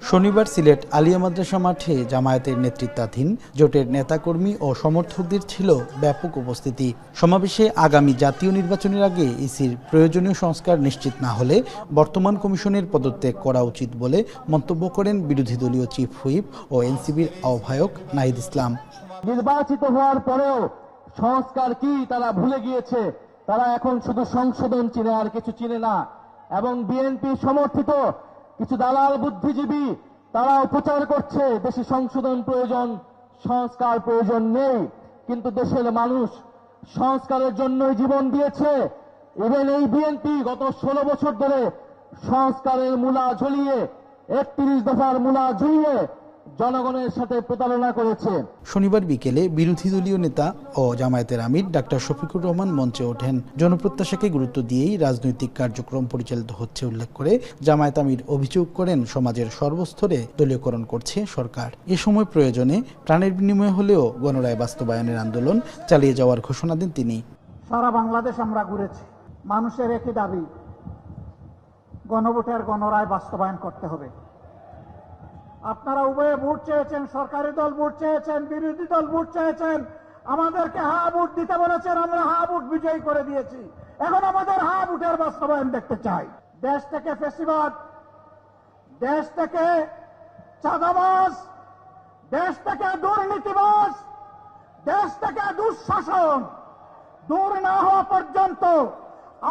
শনিবার সিলেট আলিয়া মাদ্রাসা মাঠে জামায়াতের নেতৃত্বাধীন জোটের নেতাকর্মী ও সমর্থকদের ছিল ব্যাপক উপস্থিতি। সমাবেশে আগামী জাতীয় নির্বাচনের আগে ইসির প্রয়োজনীয় সংস্কার নিশ্চিত না হলে বর্তমান কমিশনের পদত্যাগ করা উচিত বলে মন্তব্য করেন বিরোধী দলীয় চিফ হুইপ ও এনসিবির আহ্বায়ক নাহিদ ইসলাম। নির্বাচিত হওয়ার পরেও সংস্কার কি তারা ভুলে গিয়েছে। তারা এখন শুধু সংশোধন চিনে, আর কিছু চিনে না। এবং বিএনপি সমর্থিত কিছু দালাল বুদ্ধিজীবী তারাও প্রচার করছে দেশে সংশোধন প্রয়োজন, সংস্কার প্রয়োজন নেই। কিন্তু দেশের মানুষ সংস্কারের জন্যই জীবন দিয়েছে। ইভেন এই বিএনপি গত 16 বছর ধরে সংস্কারের মূলা ঝুলিয়ে, 31 দফার মূলা ঝুলিয়ে জনগণের সাথে প্রতারণা করেছে। শনিবার বিকেলে বিরোধী দলীয় নেতা ও জামায়াতের আমির ডাক্তার শফিকুর রহমান মঞ্চে ওঠেন। জনপ্রত্যাশাকে গুরুত্ব দিয়েই রাজনৈতিক কার্যক্রম পরিচালিত হচ্ছে উল্লেখ করে জামায়াত আমির অভিযোগ করেন সমাজের সর্বস্তরে দলীয়করণ করছে সরকার। এ সময় প্রয়োজনে প্রাণের বিনিময়ে হলেও গণরায় বাস্তবায়নের আন্দোলন চালিয়ে যাওয়ার ঘোষণা দেন তিনি। সারা বাংলাদেশ আমরা ঘুরেছি, মানুষের একই দাবি, গণভোটের গণরায় বাস্তবায়ন করতে হবে। আপনারা উভয়ে ভোট চেয়েছেন, সরকারি দল ভোট চেয়েছেন, বিরোধী দল ভোট চেয়েছেন, আমাদেরকে হা ভোট দিতে বলেছেন, আমরা হা ভোট বিজয়ী করে দিয়েছি। এখন আমাদের হা ভোটের বাস্তবায়ন দেখতে চাই। দেশ থেকে ফ্যাসিবাদ, দেশ থেকে চাঁদাবাজ, দেশ থেকে দুর্নীতিবাজ, দেশ থেকে দুঃশাসন দূর না হওয়া পর্যন্ত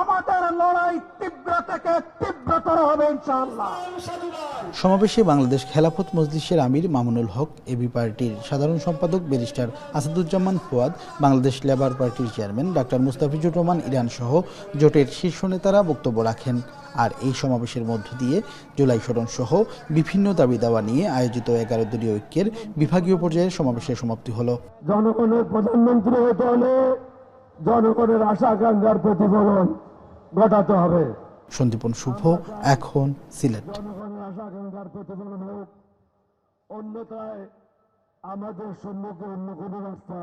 আমাদের লড়াই তীব্র থেকে তীব্রতর হবে ইনশাআল্লাহ। সমাবেশে বাংলাদেশ খেলাফত মজলিসের আমির মামুনুল হক, এবি পার্টির সাধারণ সম্পাদক ব্যারিস্টার আসাদুজ্জামান ফুয়াদ, বাংলাদেশ লেবার পার্টির chairman doctor Mustafizur Rahman Iran সহ জোটের শীর্ষ নেতারা বক্তব্য রাখেন। আর এই সমাবেশের মধ্য দিয়ে জুলাই সরণ সহ বিভিন্ন দাবি দাওয়া নিয়ে আয়োজিত 11 দলীয় ঐক্যের বিভাগীয় পর্যায়ের সমাবেশের সমাপ্তি হলো। জনগণের প্রধানমন্ত্রী হতে হলে জনগণের আশা আকাঙ্ক্ষার প্রতিফলন ঘটাতে হবে। সন্দীপন শুভ, এখন সিলেট। জনগণের আশা আকাঙ্ক্ষার প্রতিফলন হোক, অন্যথায় আমাদের সম্মুখে অন্য কোনো রাস্তা